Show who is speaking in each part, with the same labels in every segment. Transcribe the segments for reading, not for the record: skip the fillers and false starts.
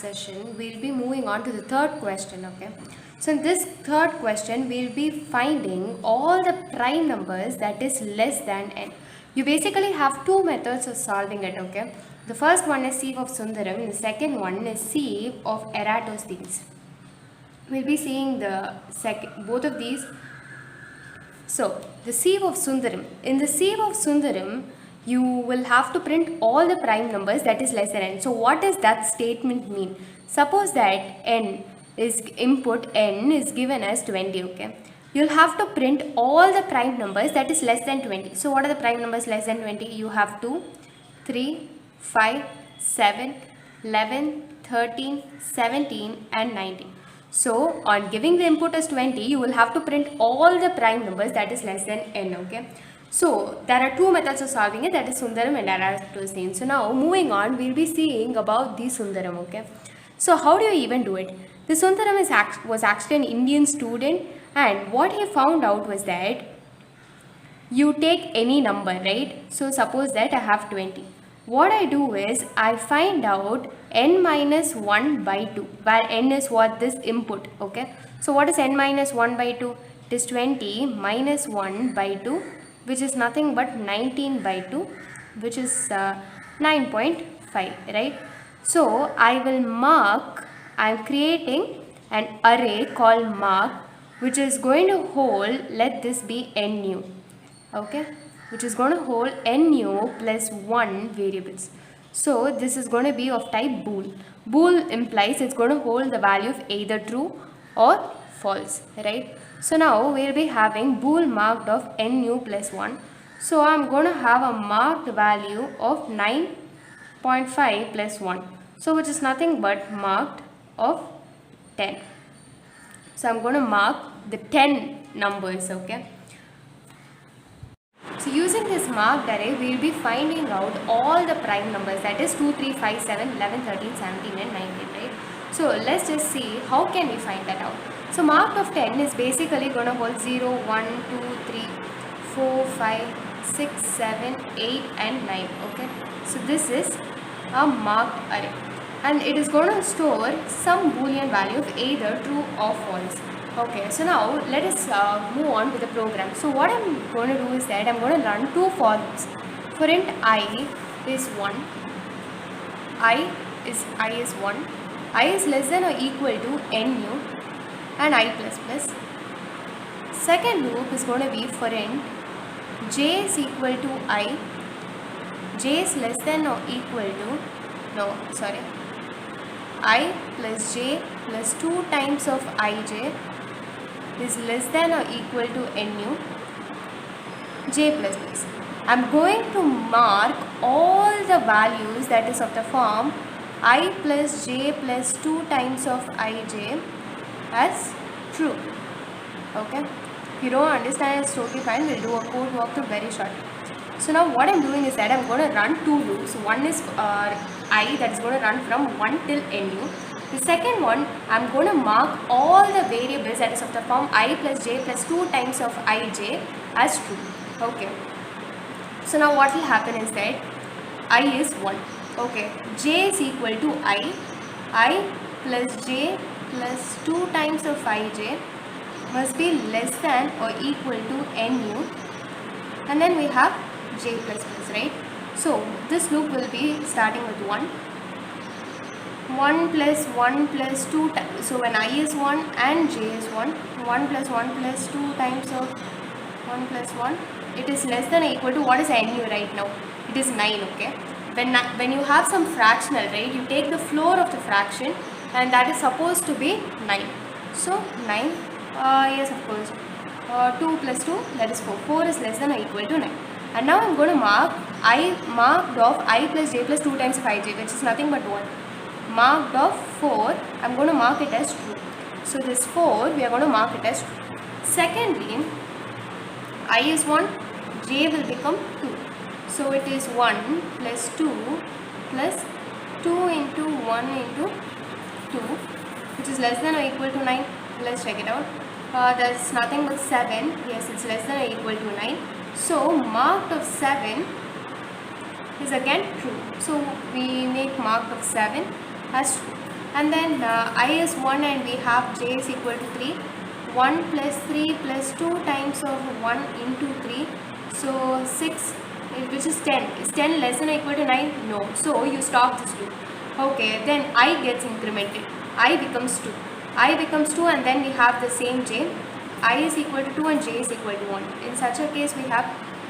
Speaker 1: session, we'll be moving on to the third question, okay? So in this third question, we'll be finding all the prime numbers that is less than n. You basically have two methods of solving it, okay? The first one is sieve of Sundaram, the second one is sieve of Eratosthenes. We'll be seeing both of these. So, the sieve of Sundaram. In the sieve of Sundaram, you will have to print all the prime numbers that is less than n. So, what does that statement mean? Suppose that n is given as 20, okay? You'll have to print all the prime numbers that is less than 20. So, what are the prime numbers less than 20? You have 2, 3, 5, 7, 11, 13, 17 and 19. So, on giving the input as 20, you will have to print all the prime numbers that is less than n, okay? So, there are two methods of solving it, that is Sundaram and Eratosthenes. So, now moving on, we'll be seeing about the Sundaram, okay? So, how do you even do it? The Sundaram was actually an Indian student, and what he found out was that you take any number, right? So, suppose that I have 20. What I do is I find out n minus 1 by 2, where n is what? This input, okay? So what is n minus 1 by 2? It is 20 minus 1 by 2, which is nothing but 19 by 2, which is 9.5, right? So I am creating an array called mark, which is going to hold, let this be n new, okay? Which is going to hold n new plus 1 variables. So this is going to be of type bool. Bool implies it's going to hold the value of either true or false, right? So now we'll be having bool marked of n new plus 1. So I'm going to have a marked value of 9.5 plus 1. So which is nothing but marked of 10. So I'm going to mark the 10 numbers, okay? So using this marked array, we will be finding out all the prime numbers, that is 2, 3, 5, 7, 11, 13, 17 and 19, right? So let's just see how can we find that out. So marked of 10 is basically going to hold 0, 1, 2, 3, 4, 5, 6, 7, 8 and 9, okay? So this is a marked array, and it is going to store some boolean value of either true or false. Okay, so now let us move on to the program. So what I'm going to do is that I'm going to run two for loops. For int I is 1, I is 1, I is less than or equal to n new and I plus plus. Second loop is going to be for int j is equal to I, j is less than or equal to, I plus j plus 2 times of ij is less than or equal to n new, j plus plus. I'm going to mark all the values that is of the form I plus j plus 2 times of ij as true, okay? If you don't understand, it's totally fine. We'll do a code walkthrough very short. So now what I'm doing is that I'm going to run two loops. One is I, that is going to run from 1 till n new. The second one, I'm going to mark all the variables that is of the form I plus j plus 2 times of ij as true, okay? So now what will happen is that I is 1, okay? J is equal to I plus j plus 2 times of ij must be less than or equal to n new, and then we have j plus plus, right? So this loop will be starting with 1 plus 1 plus 2 times. So when I is 1 and j is 1, 1 plus 1 plus 2 times of 1 plus 1, it is less than or equal to, what is nu right now? It is 9, okay? When you have some fractional, right, you take the floor of the fraction, and that is supposed to be 9. So 9, yes, of course, 2 plus 2, that is 4. 4 is less than or equal to 9. And now I'm going to mark marked of I plus j plus 2 times of ij, which is nothing but 1. Marked of 4, I'm going to mark it as true. So this 4, we are going to mark it as true. Secondly, I is 1, j will become 2. So it is 1 plus 2 plus 2 into 1 into 2, which is less than or equal to 9. Let's check it out. That's nothing but 7. Yes, it's less than or equal to 9. So marked of 7 is again true. So we make mark of 7 as true. and then I is 1 and we have j is equal to 3. 1 plus 3 plus 2 times of 1 into 3, so 6, which is 10. Is 10 less than or equal to 9? No. So you stop this loop. Okay, then I gets incremented. I becomes 2. I becomes 2 and then we have the same j. I is equal to 2 and j is equal to 1. In such a case we have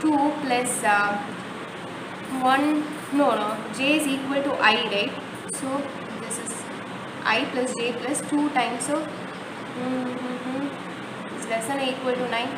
Speaker 1: 2 plus 1, no, j is equal to I, right? So this is I plus j plus 2 times of is less than or equal to 9.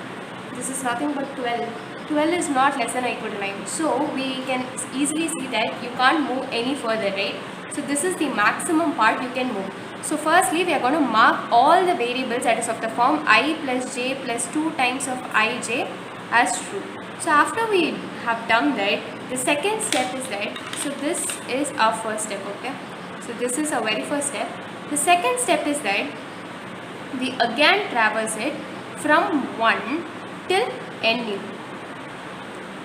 Speaker 1: This is nothing but 12. 12 is not less than or equal to 9. So we can easily see that you can't move any further, right? So this is the maximum part you can move. So firstly we are going to mark all the variables that is of the form I plus j plus 2 times of ij as true. So after we have done that, the second step is that, so this is our first step, okay? So this is our very first step. The second step is that we again traverse it from 1 till nu.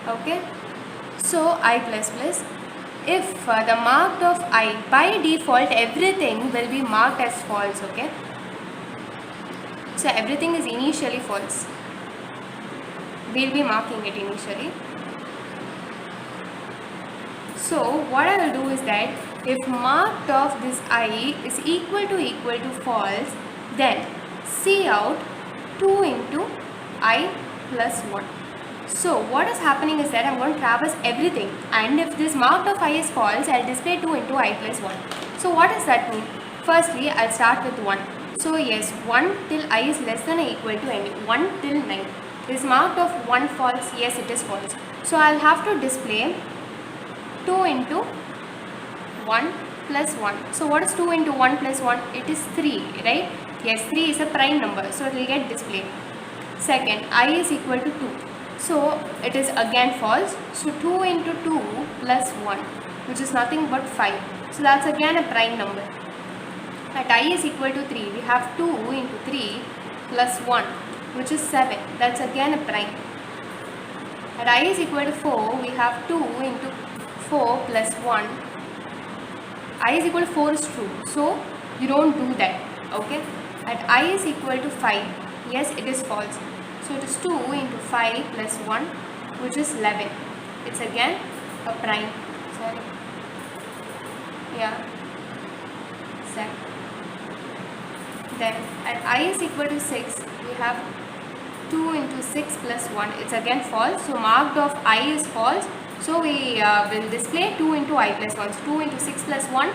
Speaker 1: Okay, so I plus plus, if the marked of I, by default everything will be marked as false, okay? So everything is initially false. We'll be marking it initially. So what I will do is that if marked of this I is equal to false, then see out 2 into I plus 1. So what is happening is that I'm going to traverse everything, and if this marked of I is false, I'll display 2 into I plus 1. So what does that mean? Firstly, I'll start with 1. So yes, 1 till I is less than or equal to n. 1 till 9. Is marked of 1 false? Yes, it is false. So I'll have to display 2 into 1 plus 1. So what is 2 into 1 plus 1? It is 3, right? Yes, 3 is a prime number, so it will get displayed. Second, I is equal to 2. So it is again false. So 2 into 2 plus 1, which is nothing but 5. So that's again a prime number. At I is equal to 3, we have 2 into 3 plus 1, which is 7. That's again a prime. At I is equal to 4, we have 2 into 4 plus 1. I is equal to 4 is true, so you don't do that, okay? At I is equal to 5, yes, it is false. So it is 2 into 5 plus 1, which is 11. It's again a prime. Sorry. Yeah. Set. Then at I is equal to 6, we have 2 into 6 plus 1. It's again false. So marked of I is false. So we will display 2 into I plus 1. So 2 into 6 plus 1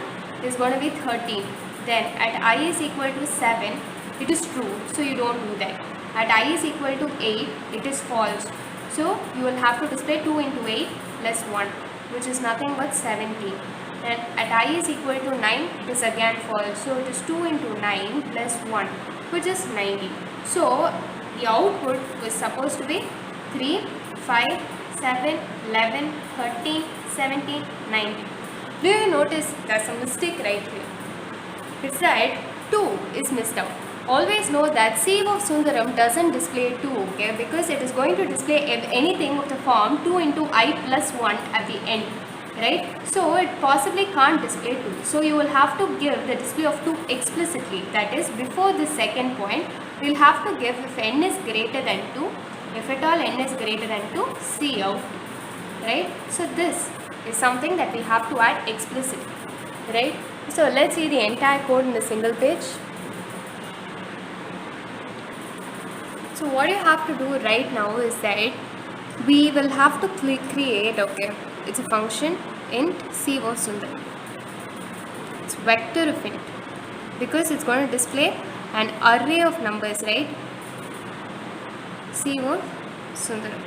Speaker 1: is going to be 13. Then at I is equal to 7, it is true. So you don't do that. At I is equal to 8, it is false. So you will have to display 2 into 8 plus 1, which is nothing but 17. And at I is equal to 9, it is again false. So it is 2 into 9 plus 1, which is 90. So the output was supposed to be 3, 5, 7, 11, 13, 17, 19. Do you notice there's a mistake right here? It's that 2 is missed out. Always know that Sieve of Sundaram doesn't display 2, okay, because it is going to display anything of the form 2 into I plus 1 at the end, right? So it possibly can't display 2. So you will have to give the display of 2 explicitly. That is, before the second point, we'll have to give if n is greater than 2, if at all n is greater than 2, C out, right? So this is something that we have to add explicitly, right? So let's see the entire code in a single page. So what you have to do right now is that we will have to create, okay, it's a function int Sieve of Sundaram. It's vector of int because it's going to display an array of numbers, right? Sieve of Sundaram.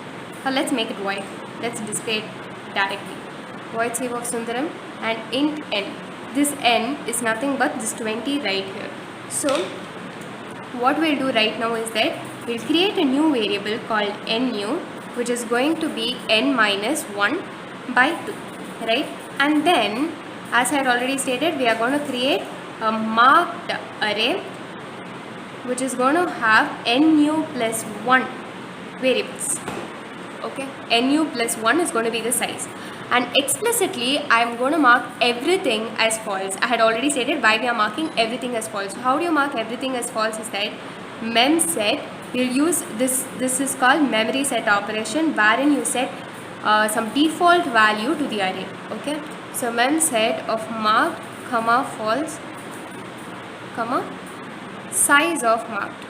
Speaker 1: Now let's make it void. Let's display it directly. Void Sieve of Sundaram and int n. This n is nothing but this 20 right here. So what we'll do right now is that we'll create a new variable called nu, which is going to be n minus 1 by 2, right? And then, as I had already stated, we are going to create a marked array which is going to have nu plus 1 variables, okay? Nu plus 1 is going to be the size. and explicitly I am going to mark everything as false. I had already stated why we are marking everything as false. So how do you mark everything as false is that mem set, we'll use this is called memory set operation, wherein you set some default value to the array. Okay, so mem set of marked comma false comma size of marked.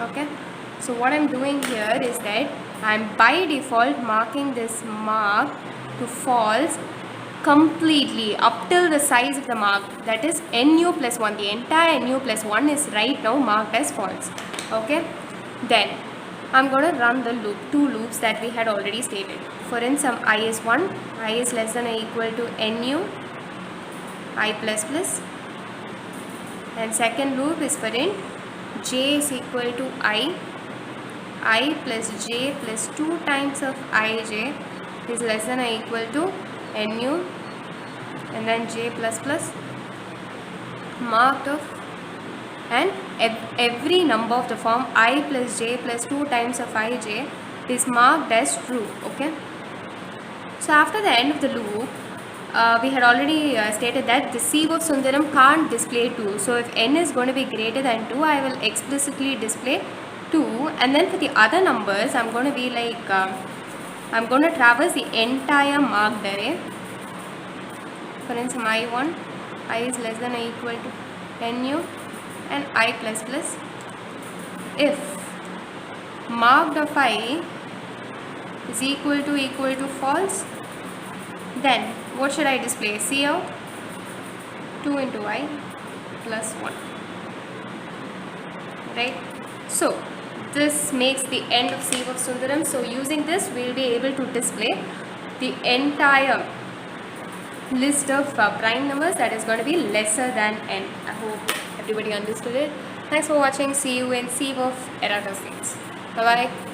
Speaker 1: Okay, so what I'm doing here is that I'm by default marking this mark to false completely up till the size of the mark, that is nu plus 1. The entire nu plus 1 is right now marked as false. Okay, then I'm going to run the loop, two loops that we had already stated. For in some I is 1, I is less than or equal to nu I plus plus, and second loop is for in j is equal to I plus j plus 2 times of ij is less than or equal to nu and then j plus plus marked of, and every number of the form I plus j plus 2 times of ij is marked as true. Okay, so after the end of the loop, we had already stated that the sieve of Sundaram can't display 2. So if n is going to be greater than 2, I will explicitly display 2. And then for the other numbers, I'm going to be like, I'm going to traverse the entire marked array. For instance, I1, I is less than or equal to nu and I plus plus. If marked of I is equal to false, then what should I display? Cout 2 into I plus 1. Right? So this makes the end of sieve of Sundaram. So using this, we will be able to display the entire list of prime numbers that is going to be lesser than n. I hope everybody understood it. Thanks for watching. See you in sieve of Errata Bye bye.